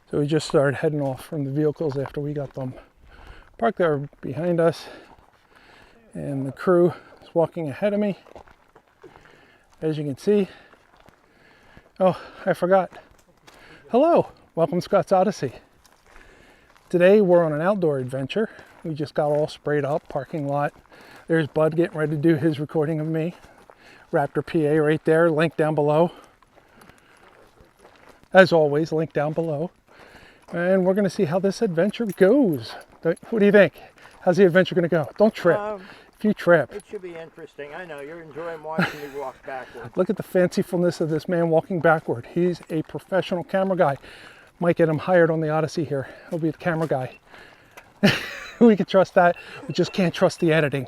So we just started heading off from the vehicles after we got them parked there behind us. And the crew is walking ahead of me, as you can see. Oh, I forgot. Hello, welcome to Scott's Odyssey. Today we're on an outdoor adventure. We just got all sprayed up, parking lot. There's Bud getting ready to do his recording of me. Raptor PA right there, link down below. As always, link down below. And we're gonna see how this adventure goes. What do you think? How's the adventure gonna go? Don't trip. If you trip. It should be interesting. I know, you're enjoying watching me walk backward. Look at the fancifulness of this man walking backward. He's a professional camera guy. Might get him hired on the Odyssey here. He'll be the camera guy. We can trust that. We just can't trust the editing.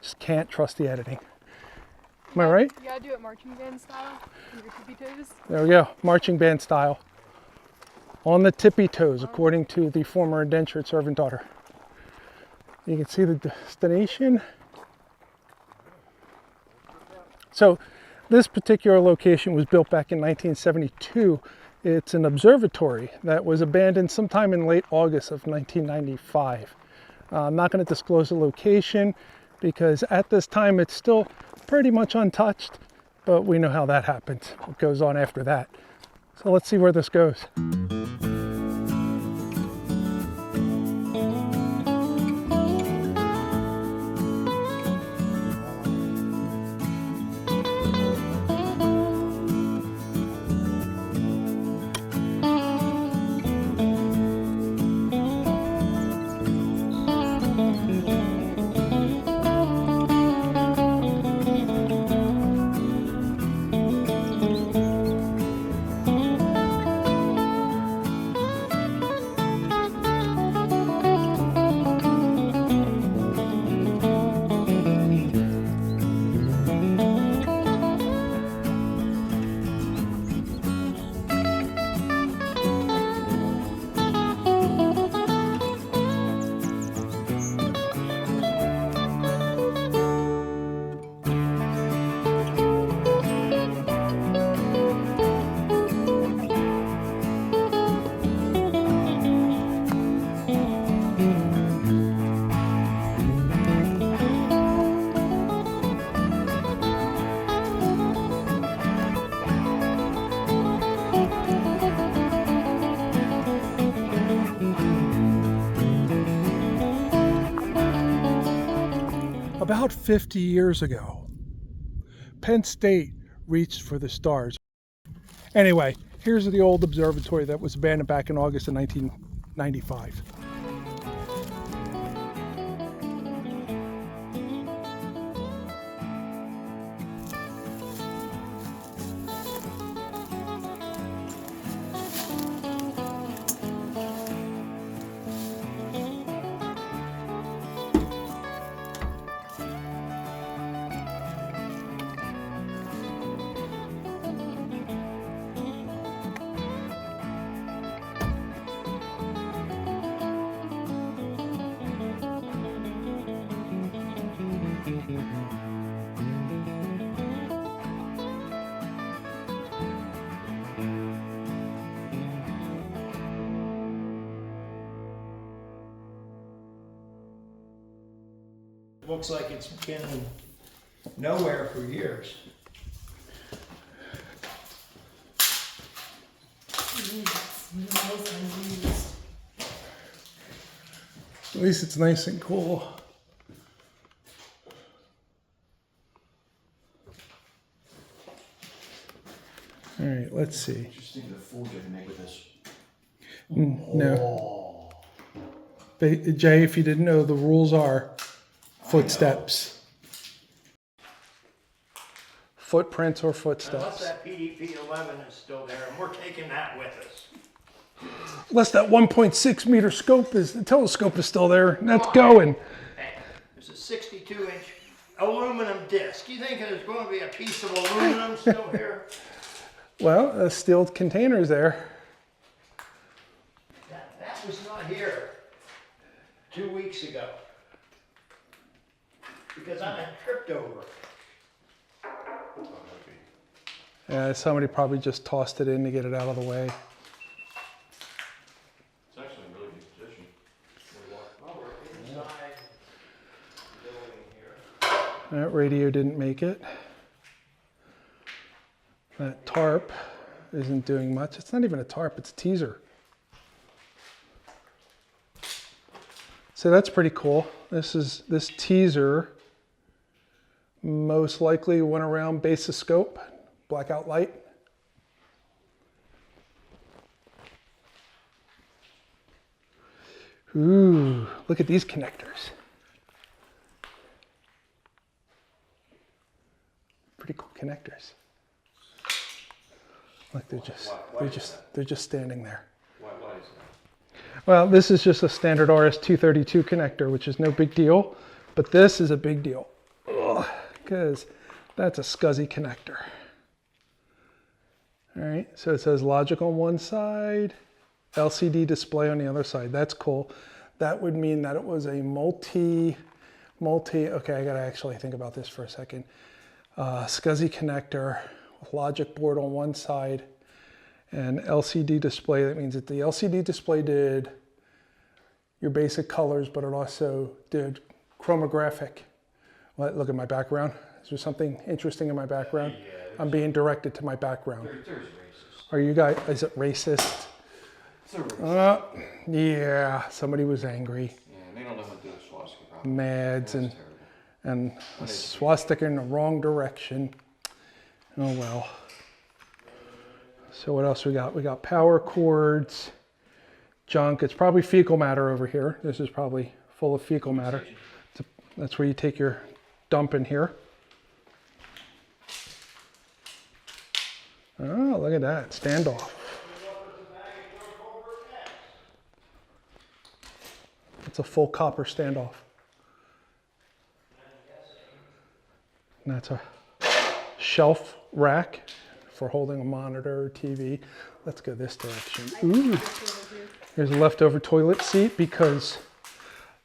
Just can't trust the editing. Am I right? You gotta do it marching band style. On your tippy toes. There we go. Marching band style. On the tippy toes, according to the former indentured servant daughter. You can see the destination. So this particular location was built back in 1972. It's an observatory that was abandoned sometime in late August of 1995. I'm not going to disclose the location because at this time it's still pretty much untouched, but we know how that happens. What goes on after that. So let's see where this goes. About 50 years ago, Penn State reached for the stars. Anyway, here's the old observatory that was abandoned back in August of 1995. Looks like it's been nowhere for years. At least it's nice and cool. All right, let's see. Interesting the food they make with this. No. Jay, if you didn't know, the rules are footsteps. Footprints or footsteps. Unless that PDP-11 is still there, and we're taking that with us. Unless that 1.6 meter scope is, the telescope is still there, that's going. Hey, there's a 62-inch aluminum disc. You think there's going to be a piece of aluminum still here? Well, a steel container is there. That was not here 2 weeks ago. Because I tripped over it. Somebody probably just tossed it in to get it out of the way. That radio didn't make it. That tarp isn't doing much. It's not even a tarp, it's a teaser. So that's pretty cool. This teaser most likely went around base of scope, blackout light. Ooh, look at these connectors. Pretty cool connectors. Like they're just standing there. Why is that? Well, this is just a standard RS-232 connector, which is no big deal, but this is a big deal because that's a SCSI connector. All right, so it says logic on one side, LCD display on the other side. That's cool. That would mean that it was a okay, I gotta actually think about this for a second. SCSI connector, with logic board on one side, and LCD display. That means that the LCD display did your basic colors, but it also did chromographic. Look at my background. Is there something interesting in my background? Yeah, I'm being directed to my background. there's racist. Are you guys, is it racist? It's a racist. Yeah, somebody was angry. Yeah, they don't know what to do with swastika problem. Mads That's and a swastika in the wrong direction. Oh well. So what else we got? We got power cords, junk. It's probably fecal matter over here. This is probably full of fecal matter. That's where you take your dump in here. Oh, look at that, standoff. It's a full copper standoff. And that's a shelf rack for holding a monitor or TV. Let's go this direction. Ooh, here's a leftover toilet seat because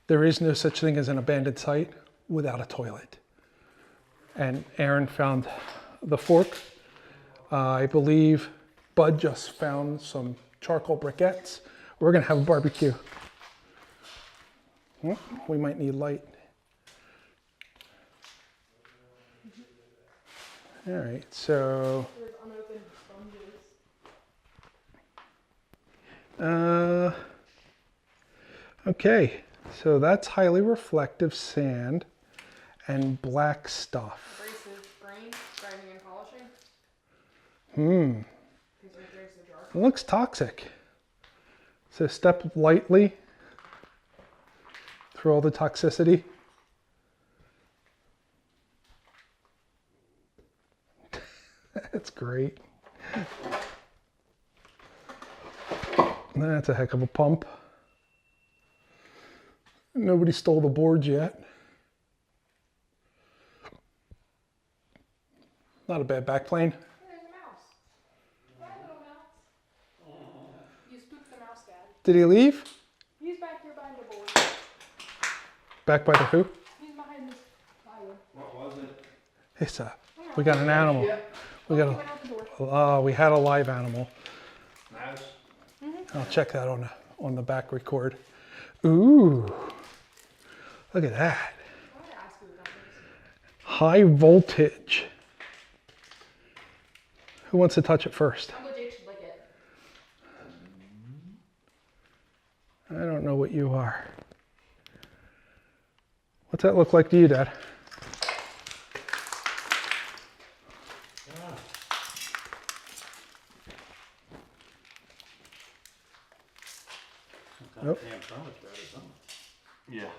there is no such thing as an abandoned site without a toilet. And Aaron found the fork. I believe Bud just found some charcoal briquettes. We're gonna have a barbecue. We might need light. All right, so. There's unopened sponges. Okay, so that's highly reflective sand and black stuff. Abrasive grain, grinding and polishing. These are abrasive jar. It looks toxic. So step lightly through all the toxicity. That's great. That's a heck of a pump. Nobody stole the boards yet. Not a bad backplane. There's a mouse. Hi, little mouse. You spooked the mouse, Dad. Did he leave? He's back here behind the board. Back by the who? He's behind this plywood. What was it? It's we got an animal. We He got went out the door. we had a live animal. Mouse? I'll check that on the back record. Ooh, look at that. I wanted to ask you about this. High voltage. Who wants to touch it first? Uncle Jake should lick it. I don't know what you are. What's that look like to you, Dad? Nope. Damn thermostat or something. Yeah,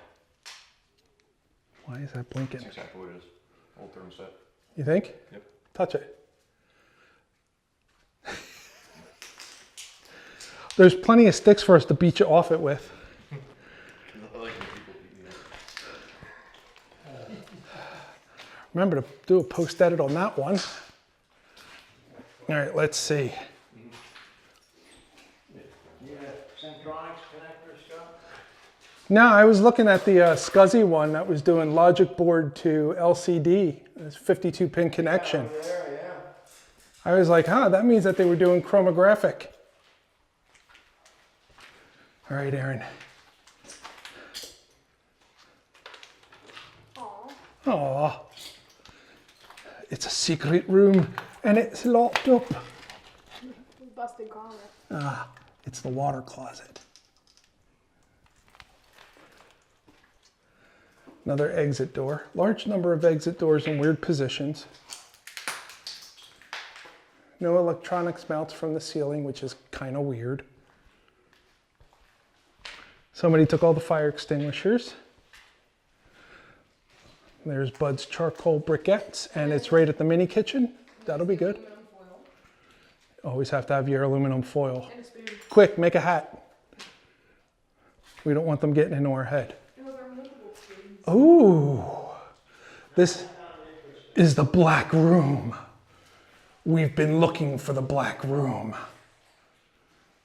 Why is that blinking? that's exactly what it is. Old thermostat. You think? Yep. Touch it. There's plenty of sticks for us to beat you off it with. I like when people beat me up. Remember to do a post edit on that one. All right, let's see. Centronics connector stuff? No, I was looking at the SCSI one that was doing logic board to LCD. It's 52 pin connection. There, yeah. I was like, that means that they were doing chromographic. All right, Aaron. Aw. Aw. It's a secret room and it's locked up. Busted corner. Ah, it's the water closet. Another exit door. Large number of exit doors in weird positions. No electronics mounts from the ceiling, which is kind of weird. Somebody took all the fire extinguishers. There's Bud's charcoal briquettes, and it's right at the mini kitchen. That'll be good. Aluminum foil. Always have to have your aluminum foil. And a spoon. Quick, make a hat. We don't want them getting into our head. And those are movable spoons. Ooh, this is the black room. We've been looking for the black room.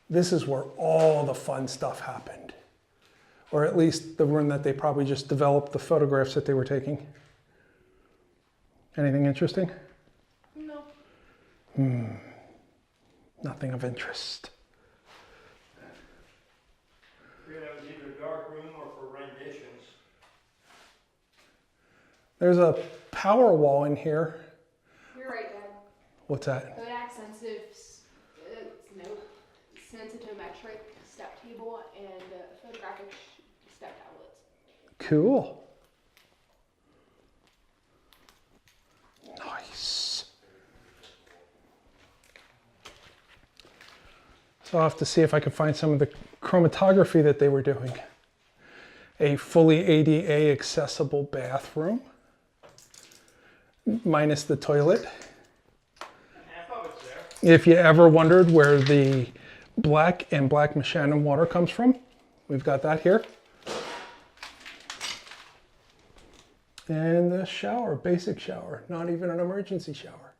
This is where all the fun stuff happened. Or at least the room that they probably just developed the photographs that they were taking. Anything interesting? No. Nothing of interest. Figured that was either a dark room or for renditions. There's a power wall in here. You're right, Dad. What's that? Kodak sensitometric step table and photographic step tablets. Cool. Nice. So I'll have to see if I can find some of the chromatography that they were doing. A fully ADA accessible bathroom, minus the toilet. Half of it's there. If you ever wondered where the black and black Moshannon water comes from, we've got that here. And the shower, basic shower, not even an emergency shower.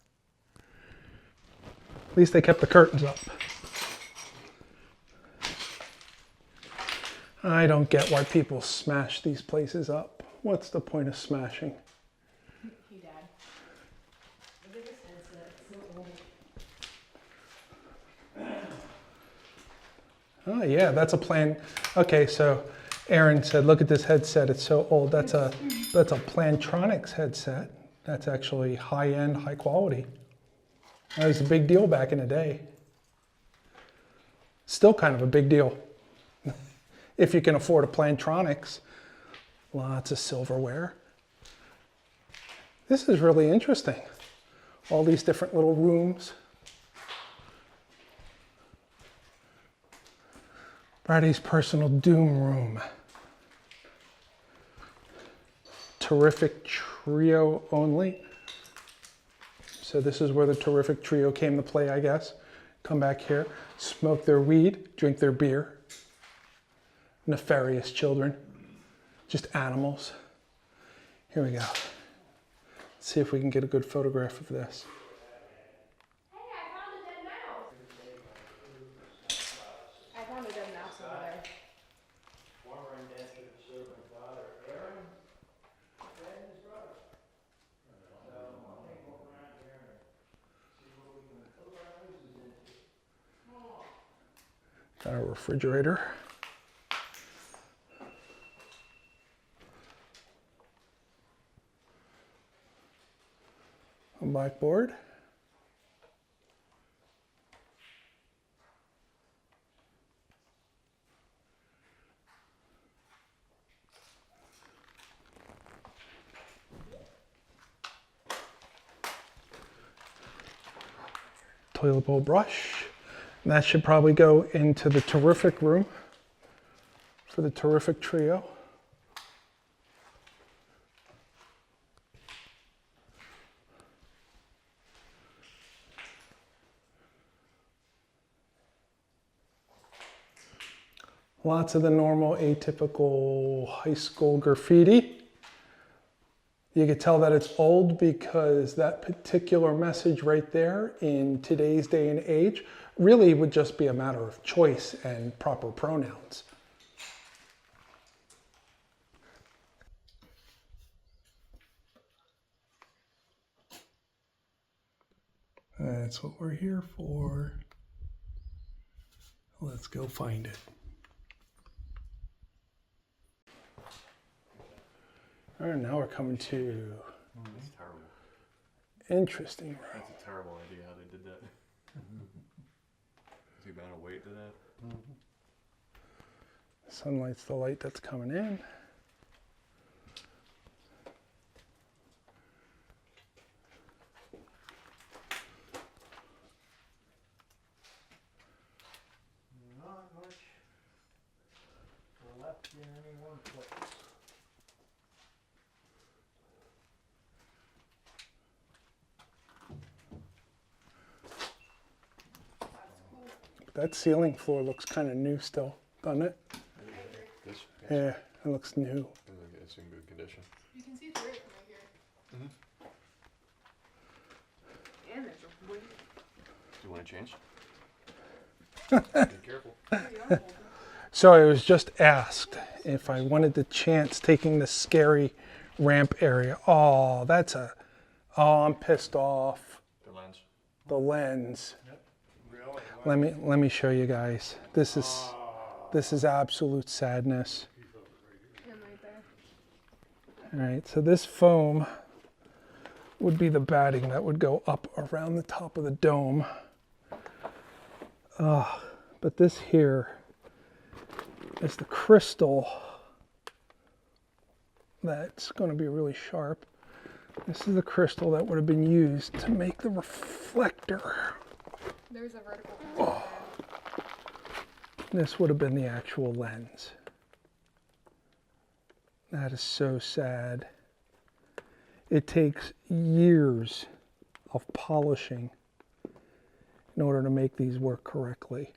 At least they kept the curtains up. I don't get why people smash these places up. What's the point of smashing? Hey, Dad. The biggest headset, so old. Oh yeah, that's a plan. Okay, so Aaron said, look at this headset, it's so old. That's a Plantronics headset. That's actually high-end, high quality. That was a big deal back in the day. Still kind of a big deal. If you can afford a Plantronics. Lots of silverware. This is really interesting. All these different little rooms. Brady's personal doom room. Terrific trio only. So this is where the terrific trio came to play, I guess. Come back here, smoke their weed, drink their beer. Nefarious children, just animals. Here we go. Let's see if we can get a good photograph of this. Hey, I found a dead mouse. I found a dead mouse over there. Former indentured servant father, Aaron, and his brother. So I'll take a look around here and see what we can put our noses into. Got a refrigerator. A blackboard. Toilet bowl brush. And that should probably go into the terrific room for the terrific trio. Lots of the normal atypical high school graffiti. You could tell that it's old because that particular message right there in today's day and age really would just be a matter of choice and proper pronouns. That's what we're here for. Let's go find it. All right, now we're coming to Interesting room. That's a terrible idea how they did that. Is the amount of weight to that? Sunlight's the light that's coming in. Not much left in any one place. That's cool. That ceiling floor looks kind of new still, doesn't it? This? Yeah, it looks new. It's in good condition. You can see through it from right here. And there's a way. Do you want to change? Be careful. There you go. So I was just asked if I wanted the chance taking the scary ramp area. Oh, I'm pissed off. The lens. The lens. Really? Let me show you guys. This is absolute sadness. And right there. All right, so this foam would be the batting that would go up around the top of the dome. But this here is the crystal that's going to be really sharp. This is the crystal that would have been used to make the reflector. There's a vertical panel This would have been the actual lens. That is so sad. It takes years of polishing in order to make these work correctly.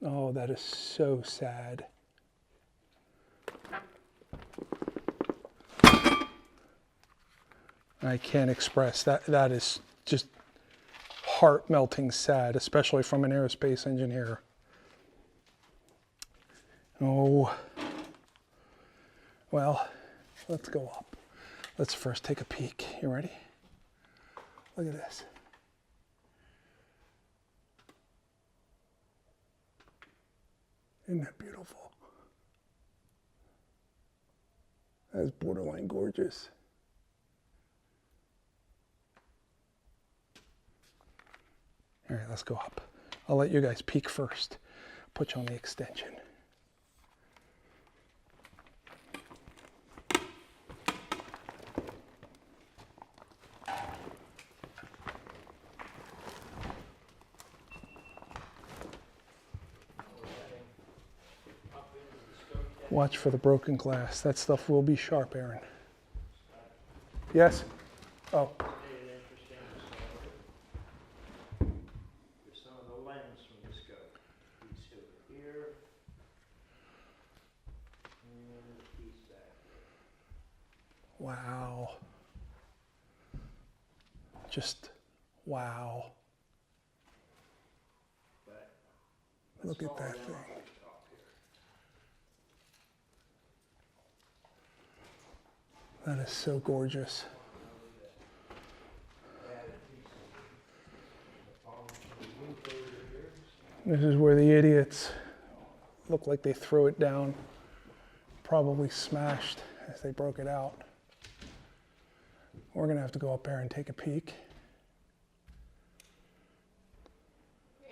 Oh, that is so sad. I can't express that. That is just heart-melting sad, especially from an aerospace engineer. Oh, well, let's go up. Let's first take a peek. You ready? Look at this. Isn't that beautiful? That is borderline gorgeous. All right, let's go up. I'll let you guys peek first. Put you on the extension. Watch for the broken glass. That stuff will be sharp, Aaron. Yes? Oh. Made an interesting discovery. Here's some of the lens from the scope. Piece over here. And a piece back here. Wow. Just wow. But Look at follow that down thing. off the top here. That is so gorgeous. This is where the idiots look like they threw it down, probably smashed as they broke it out. We're gonna have to go up there and take a peek.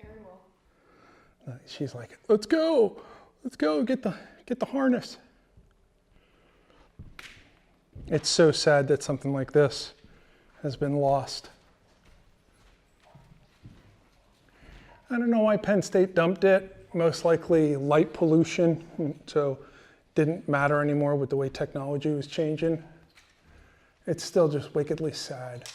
Aaron will. She's like, let's go, get the harness. It's so sad that something like this has been lost. I don't know why Penn State dumped it. Most likely light pollution, so didn't matter anymore with the way technology was changing. It's still just wickedly sad.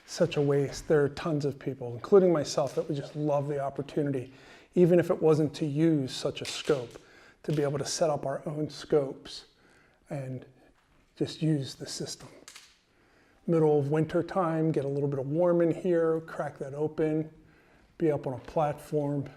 Such a waste. There are tons of people, including myself, that would just love the opportunity, even if it wasn't to use such a scope, to be able to set up our own scopes and just use the system. Middle of winter time, get a little bit of warm in here, crack that open, be up on a platform.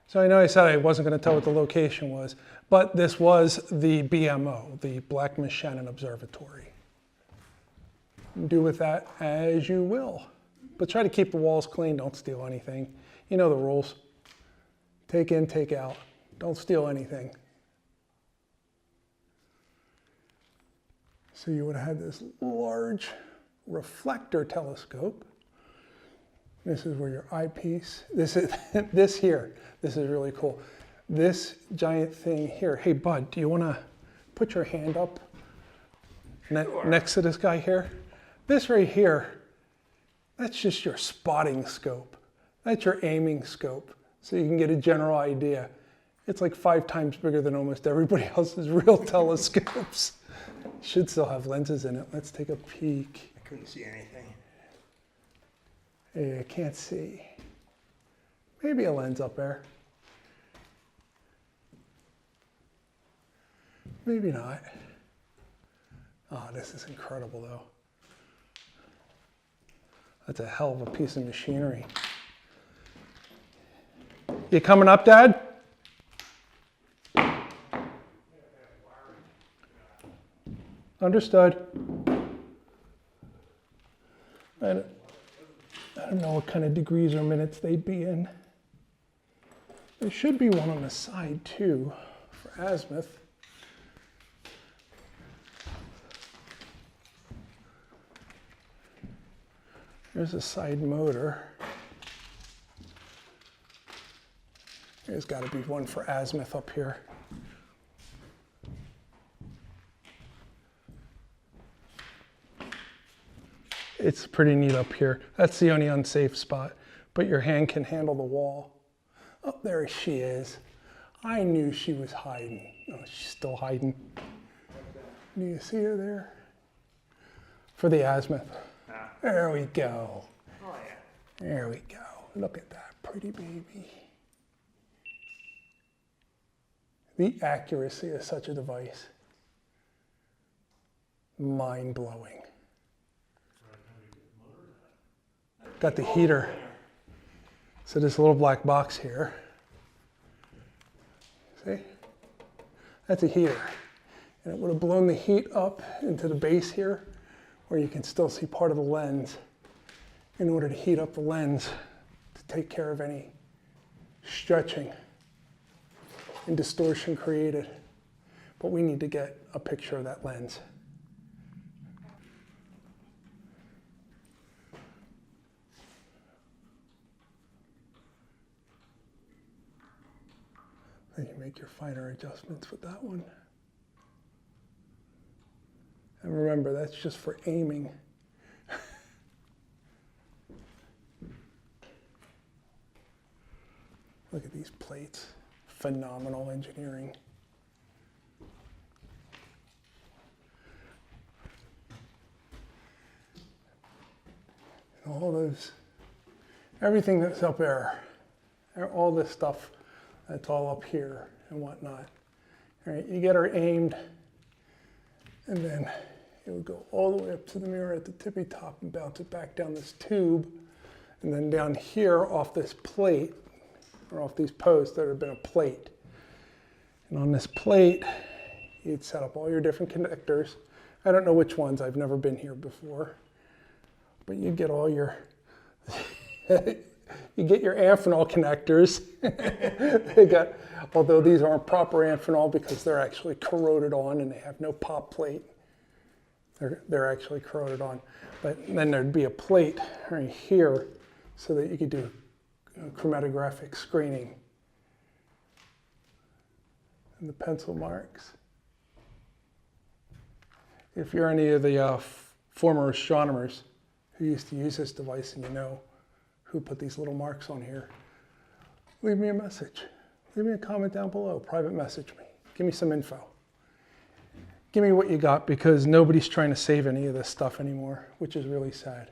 So I know I said I wasn't going to tell what the location was, but this was the BMO, the Black Moshannon Observatory. Do with that as you will. But try to keep the walls clean, don't steal anything. You know the rules. Take in, take out. Don't steal anything. So you would have had this large reflector telescope. This is where your eyepiece, this is this here. This is really cool. This giant thing here. Hey bud, do you want to put your hand up next to this guy here? This right here, that's just your spotting scope. That's your aiming scope. So you can get a general idea. It's like 5 times bigger than almost everybody else's real telescopes. Should still have lenses in it. Let's take a peek. I couldn't see anything. Hey, I can't see. Maybe a lens up there. Maybe not. Oh, this is incredible though. That's a hell of a piece of machinery. You coming up, Dad? Understood. I don't know what kind of degrees or minutes they'd be in. There should be one on the side too for azimuth. There's a side motor. There's got to be one for azimuth up here. It's pretty neat up here. That's the only unsafe spot, but your hand can handle the wall. Oh, there she is. I knew she was hiding. Oh, she's still hiding. Do you see her there? For the azimuth. There we go. Oh yeah. There we go. Look at that pretty baby. The accuracy of such a device. Mind-blowing. Got the heater. So this little black box here. See? That's a heater. And it would have blown the heat up into the base here, where you can still see part of the lens, in order to heat up the lens to take care of any stretching and distortion created. But we need to get a picture of that lens. Then you make your finer adjustments with that one. And remember, that's just for aiming. Look at these plates. Phenomenal engineering. All those, everything that's up there, all this stuff that's all up here and whatnot. All right, you get her aimed, and then it would go all the way up to the mirror at the tippy top and bounce it back down this tube, and then down here off this plate, or off these posts, there would have been a plate. And on this plate, you'd set up all your different connectors. I don't know which ones, I've never been here before. But you get all your, you get your Amphenol connectors. They got, although these aren't proper Amphenol because they're actually corroded on and they have no pop plate. They're actually corroded on. But then there'd be a plate right here so that you could do chromatographic screening. And the pencil marks. If you're any of the former astronomers who used to use this device and you know who put these little marks on here, leave me a message. Leave me a comment down below. Private message me. Give me some info. Give me what you got, because nobody's trying to save any of this stuff anymore, which is really sad.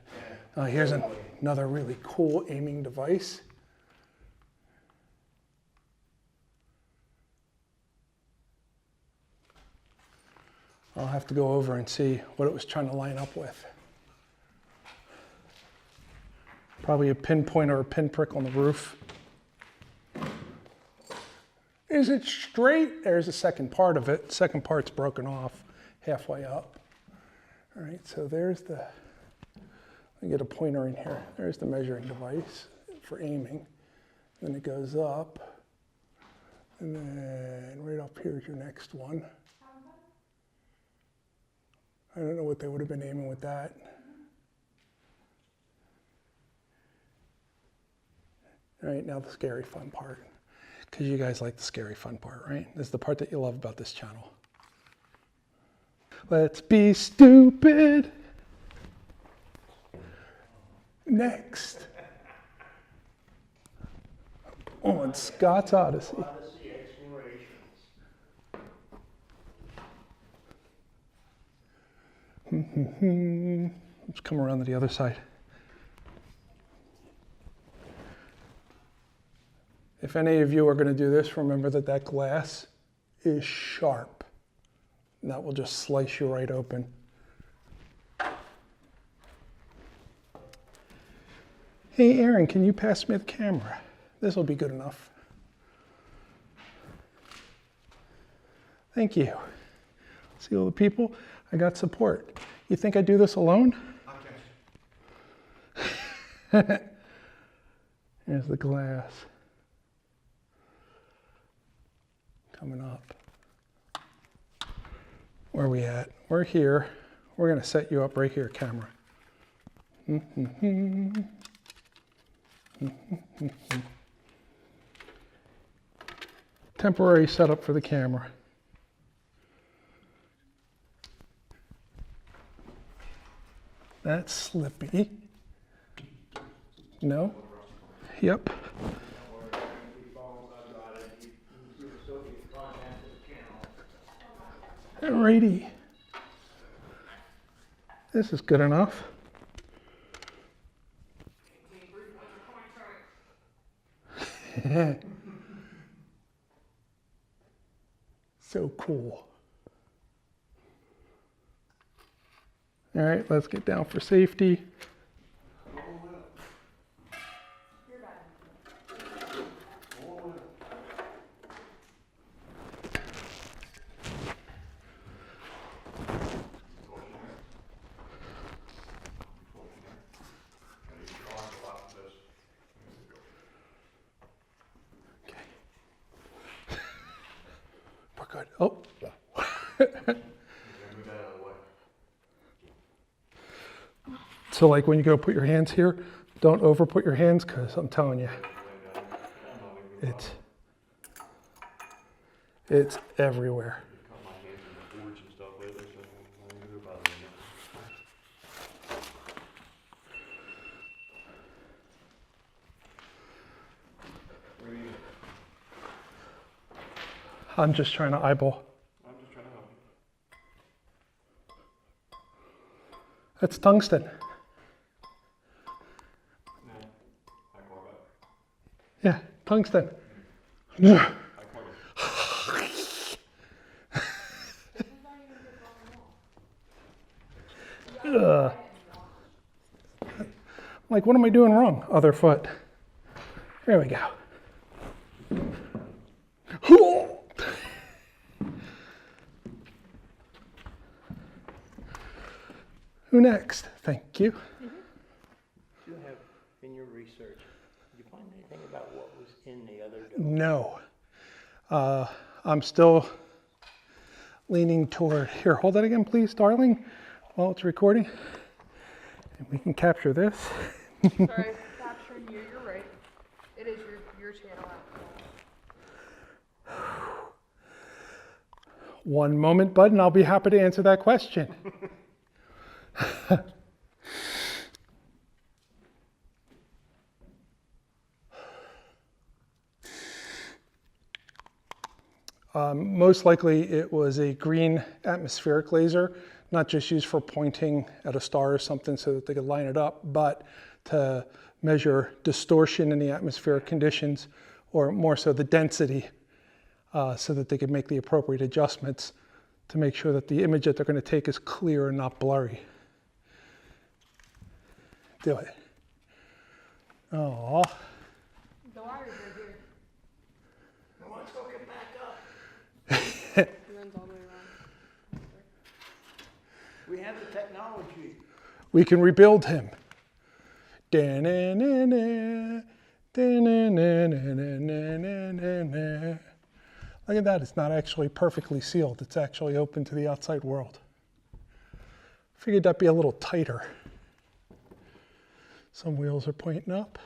Here's another really cool aiming device. I'll have to go over and see what it was trying to line up with. Probably a pinpoint or a pinprick on the roof. Is it straight? There's the second part of it. Second part's broken off halfway up. All right, so there's the, let me get a pointer in here. There's the measuring device for aiming. Then it goes up. And then right up here is your next one. I don't know what they would have been aiming with that. All right, now the scary fun part. Because you guys like the scary fun part, right? This is the part that you love about this channel. Let's be stupid. Next. On Scott's Odyssey. Odyssey explorations. Let's come around to the other side. If any of you are going to do this, remember that that glass is sharp. And that will just slice you right open. Hey, Aaron, can you pass me the camera? This will be good enough. Thank you. See all the people? I got support. You think I do this alone? Okay. Here's the glass. Coming up. Where are we at? We're here. We're going to set you up right here, camera. Temporary setup for the camera. That's slippy. No? Yep. Alrighty. This is good enough. So cool. All right, let's get down for safety. We're good. Oh. So like when you go put your hands here, don't over put your hands because I'm telling you, it's everywhere. I'm just trying to eyeball. I'm just trying to help you. That's tungsten. Yeah, tungsten. Like, what am I doing wrong? Other foot. There we go. Who next? Thank you. Do you have, in your research, did you find anything about what was in the other dome? No. I'm still leaning toward, here, hold that again, please, darling, while it's recording. And we can capture this. Sorry, capturing you, you're right. It is your channel. One moment, bud, and I'll be happy to answer that question. Most likely it was a green atmospheric laser, not just used for pointing at a star or something so that they could line it up, but to measure distortion in the atmospheric conditions, or more so the density, so that they could make the appropriate adjustments to make sure that the image that they're going to take is clear and not blurry. Do it. Oh. The wire's right here. Let's go get back up. It runs all the way around. We have the technology. We can rebuild him. Da-na-na-na, da-na-na-na-na-na-na. Look at that, it's not actually perfectly sealed. It's actually open to the outside world. Figured that'd be a little tighter. Some wheels are pointing up.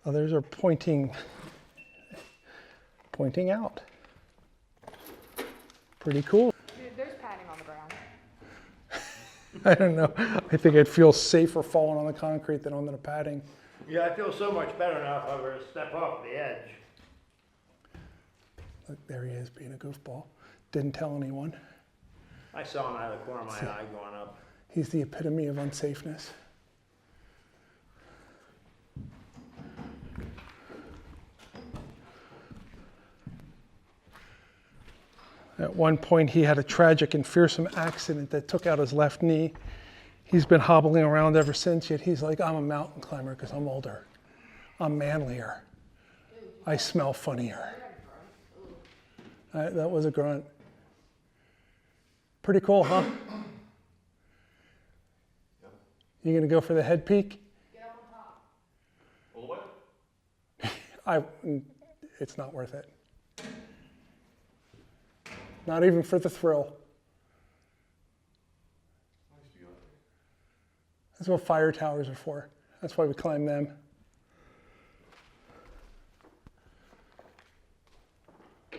Others are pointing out. Pretty cool. There's padding on the ground. I don't know. I think I'd feel safer falling on the concrete than on the padding. Yeah, I feel so much better now if I were to step off the edge. Look, there he is being a goofball. Didn't tell anyone. I saw him out of the corner of my eye going up. He's the epitome of unsafeness. At one point, he had a tragic and fearsome accident that took out his left knee. He's been hobbling around ever since, yet he's like, I'm a mountain climber because I'm older. I'm manlier. I smell funnier. That was a grunt. Pretty cool, huh? You gonna go for the head peak? Get up on top. All the way? It's not worth it. Not even for the thrill. Nice view out there. That's what fire towers are for. That's why we climb them. I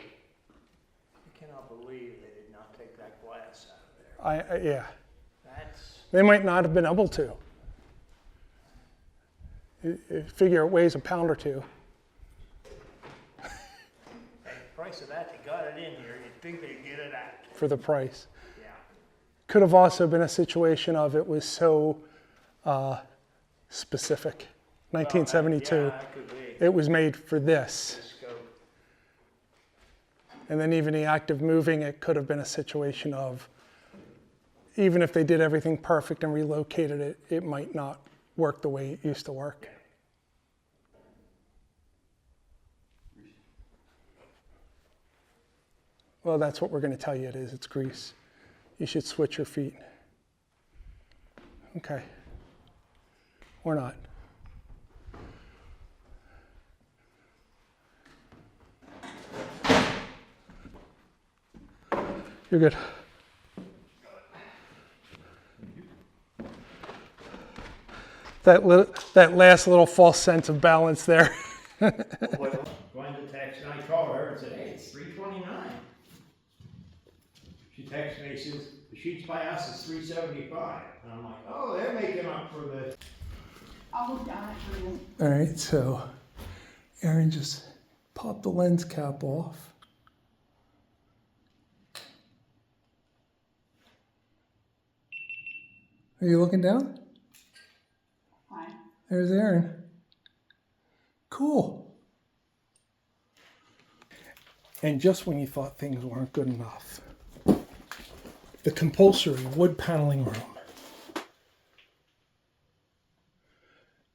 cannot believe they did not take that glass out of there. Yeah. That's, They might not have been able to. Figure it weighs a pound or two. at the price of that, they got it in here, you'd think they'd get it out. For the price. Yeah. Could have also been a situation of it was so specific. 1972. Yeah, that could be. It was made for this. The scope. And then even the act of moving it could have been a situation of, even if they did everything perfect and relocated it, it might not work the way it used to work. Well, that's what we're going to tell you it is. It's grease. You should switch your feet. Okay. Or not. You're good. That last little false sense of balance there. Going to text, and I called her and said, hey, it's 3:29. She texted me, she says, the sheets by us is 375. And I'm like, oh, they're making up for the. I'll look down it for you. All right, so Aaron just popped the lens cap off. Are you looking down? Fine. There's Aaron. Cool. And just when you thought things weren't good enough, the compulsory wood paneling room.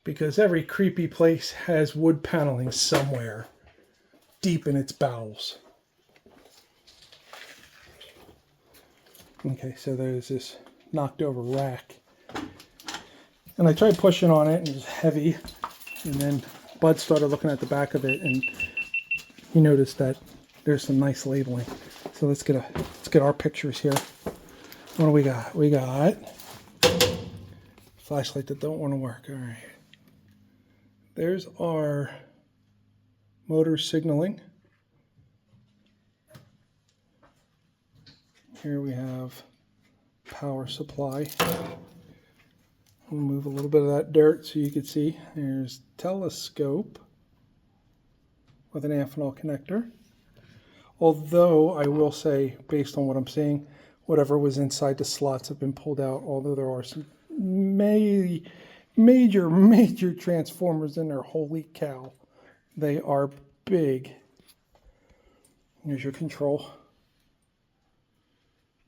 Because every creepy place has wood paneling somewhere deep in its bowels. Okay, so there's this knocked over rack. And I tried pushing on it and it was heavy. And then Bud started looking at the back of it and he noticed that there's some nice labeling. So let's get our pictures here. What do we got? We got flashlight that don't want to work. All right. There's our motor signaling. Here we have power supply. We'll move a little bit of that dirt so you can see. There's telescope with an Amphenol connector. Although I will say, based on what I'm seeing, whatever was inside the slots have been pulled out, although there are some major transformers in there. Holy cow. They are big. Here's your control.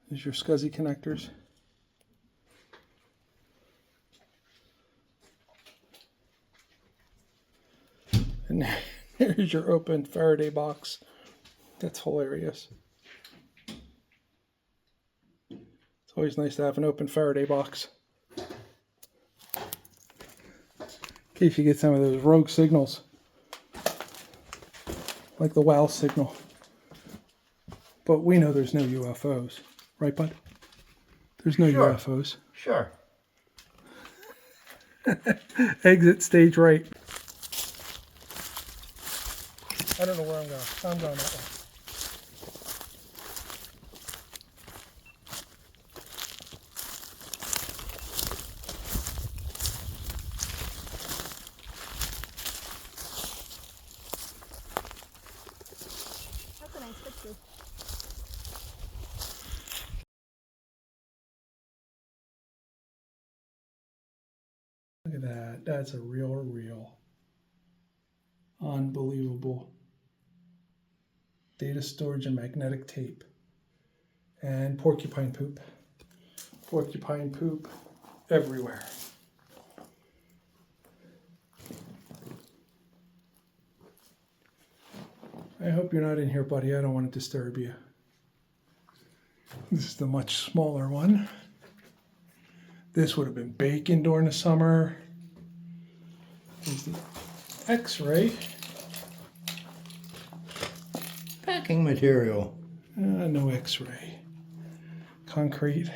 There's your SCSI connectors. And there's your open Faraday box. That's hilarious. It's always nice to have an open Faraday box. In case you get some of those rogue signals. Like the WOW signal. But we know there's no UFOs. Right, Bud? There's no Sure. UFOs. Sure. Exit stage right. I don't know where I'm going. I'm going that way. That's a nice picture. Look at that. That's a real. Unbelievable. Data storage and magnetic tape. And porcupine poop. Porcupine poop everywhere. I hope you're not in here, buddy. I don't want to disturb you. This is the much smaller one. This would have been bacon during the summer. Here's the X-ray. Packing material. No X-ray. Concrete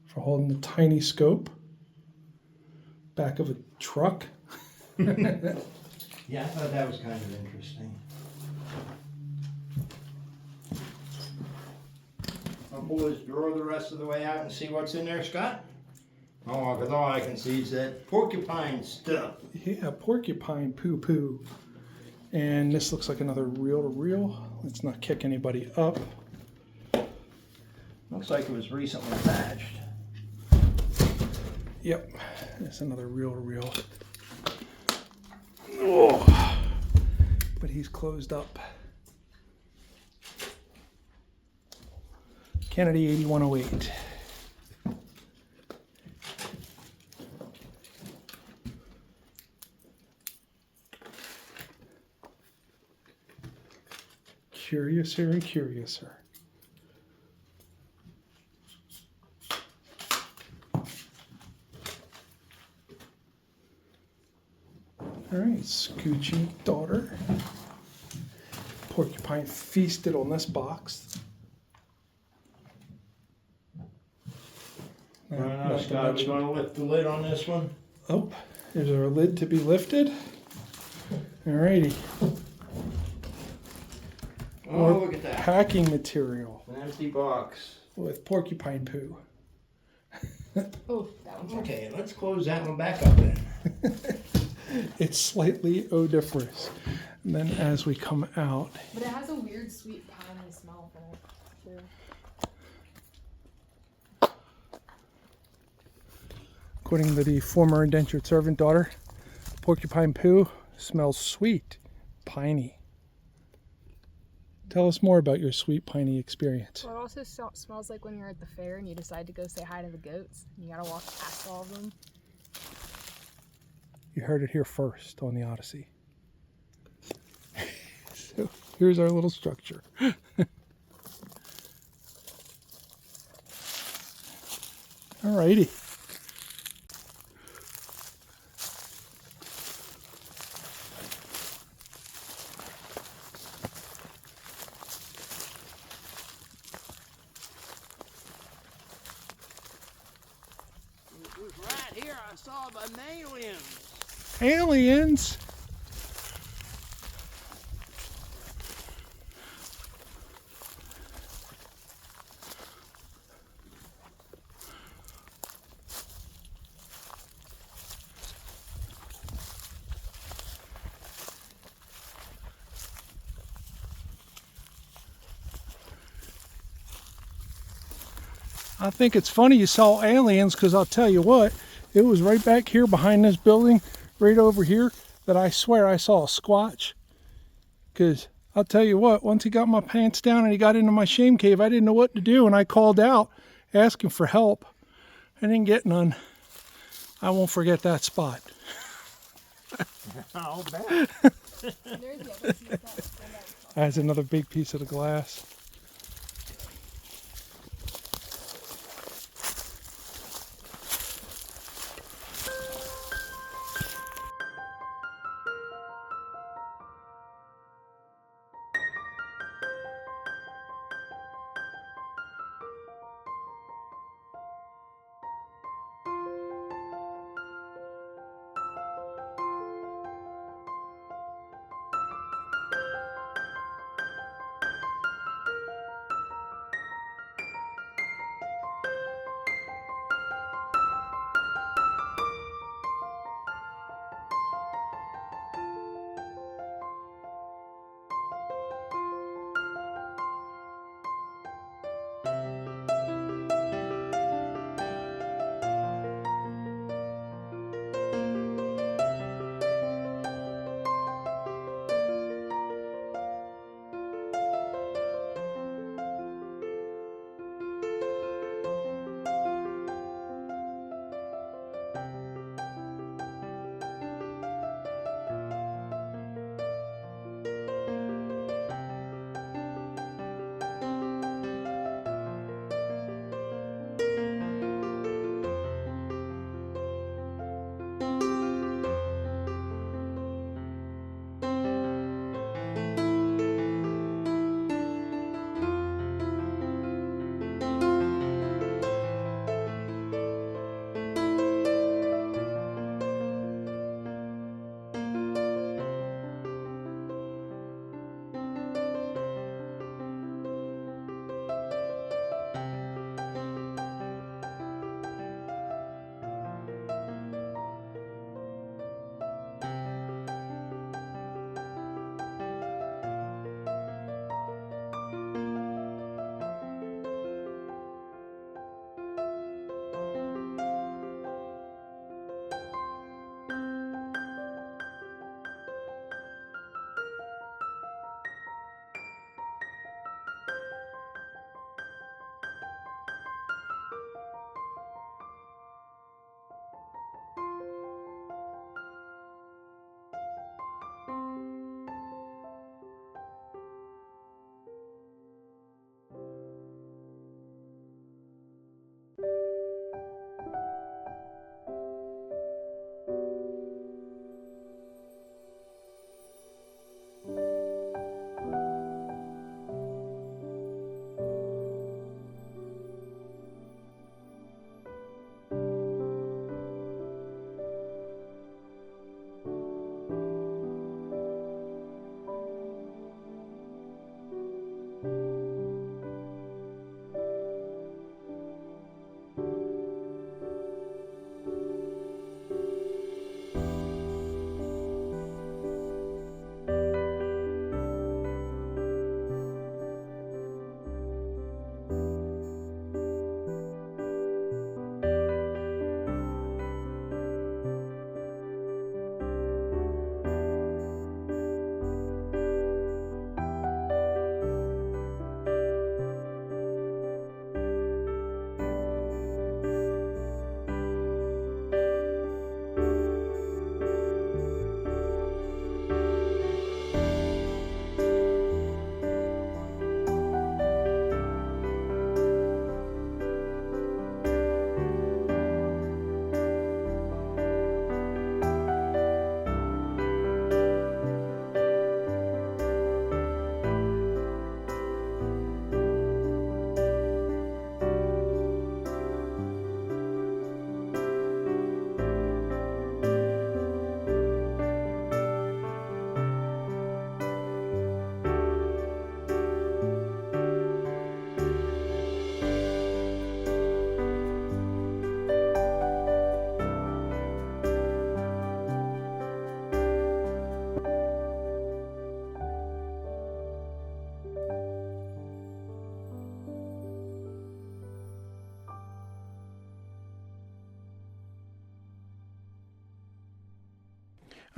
for holding the tiny scope. Back of a truck. Yeah, I thought that was kind of interesting. Our boys draw the rest of the way out and see what's in there, Scott? Oh, because all I can see is that porcupine stuff. Yeah, porcupine poo-poo. And this looks like another reel-to-reel. Let's not kick anybody up. Looks like it was recently patched. Yep, that's another reel-to-reel. Oh, but he's closed up. Kennedy 8108. Curiouser and curiouser. All right, Scoochie daughter. Porcupine feasted on this box. I don't know, Not to Scott, we mention- going to lift the lid on this one? Oh, is there a lid to be lifted? All righty. Oh, look at that. Packing material An empty box. with porcupine poo. Oh, that one's Okay, let's close that one back up then. It's slightly odoriferous. And then as we come out, But it has a weird sweet piney smell from it, too. according to the former indentured servant daughter, porcupine poo smells sweet, piney. Tell us more about your sweet piney experience. Well, it also smells like when you're at the fair and you decide to go say hi to the goats. And you gotta walk past all of them. You heard it here first on the Odyssey. So here's our little structure. Alrighty. It was right here I saw the aliens. Aliens. I think it's funny you saw aliens because I'll tell you what, it was right back here behind this building, right over here, that I swear I saw a squatch. Because I'll tell you what, once he got my pants down and he got into my shame cave, I didn't know what to do, and I called out asking for help. I didn't get none. I won't forget that spot. I'll bet. There's the other piece of that. That's another big piece of the glass.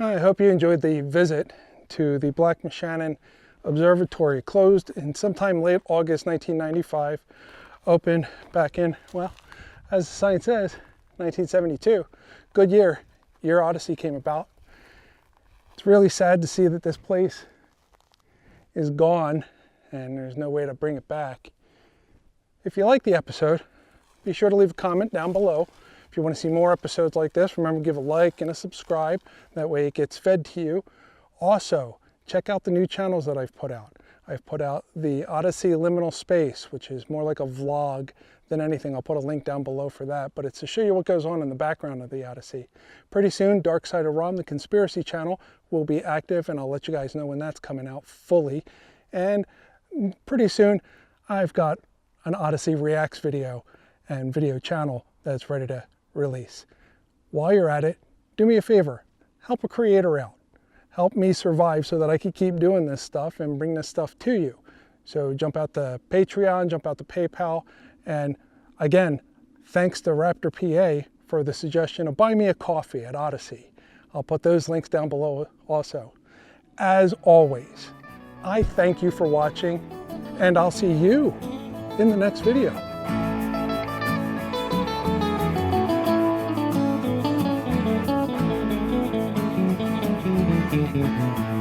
I hope you enjoyed the visit to the Black Moshannon Observatory. Closed in sometime late August 1995, opened back in, well, as the sign says, 1972. Good year ODDySEEy came about. It's really sad to see that this place is gone and there's no way to bring it back. If you like the episode, be sure to leave a comment down below. If you want to see more episodes like this, remember to give a like and a subscribe. That way it gets fed to you. Also, check out the new channels that I've put out. I've put out the ODDySEEy Liminal Space, which is more like a vlog than anything. I'll put a link down below for that, but it's to show you what goes on in the background of the ODDySEEy. Pretty soon, Dark Side of Rom, the conspiracy channel, will be active, and I'll let you guys know when that's coming out fully. And pretty soon, I've got an ODDySEEy Reacts video and video channel that's ready to release. While you're at it, do me a favor, help a creator out. Help me survive so that I can keep doing this stuff and bring this stuff to you. So jump out to Patreon, jump out to PayPal, and again, thanks to Raptor PA for the suggestion of buy me a coffee at ODDySEEy. I'll put those links down below also. As always, I thank you for watching, and I'll see you in the next video. Thank you.